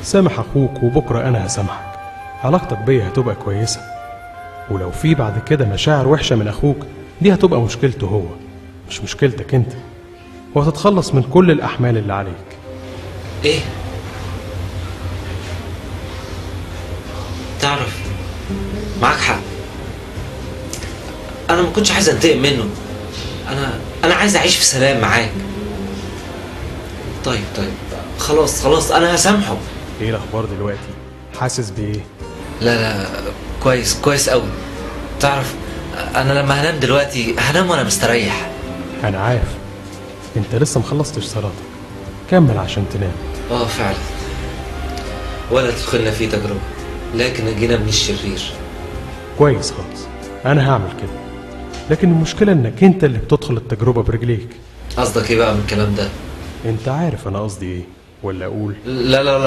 سامح اخوك وبكره انا هسامحك، علاقتك بيا هتبقى كويسه. ولو في بعد كده مشاعر وحشه من اخوك دي هتبقى مشكلته هو مش مشكلتك انت، وهتتخلص من كل الاحمال اللي عليك. ايه؟ تعرف معاك حق، انا ما كنتش عايز انتقم منه، انا عايز اعيش في سلام معاك. طيب خلاص انا هسامحه. ايه الاخبار دلوقتي؟ حاسس بايه؟ لا كويس قوي. تعرف انا لما هنام دلوقتي هنام وانا مستريح. انا عارف انت لسه مخلصتش صلاتك، كمل عشان تنام. فعلا، ولا تدخلنا في تجربة لكن نجينا من الشرير. كويس خالص، انا هعمل كده، لكن المشكله انك انت اللي بتدخل التجربه برجليك. قصدك ايه بقى من الكلام ده؟ انت عارف انا قصدي ايه ولا اقول؟ لا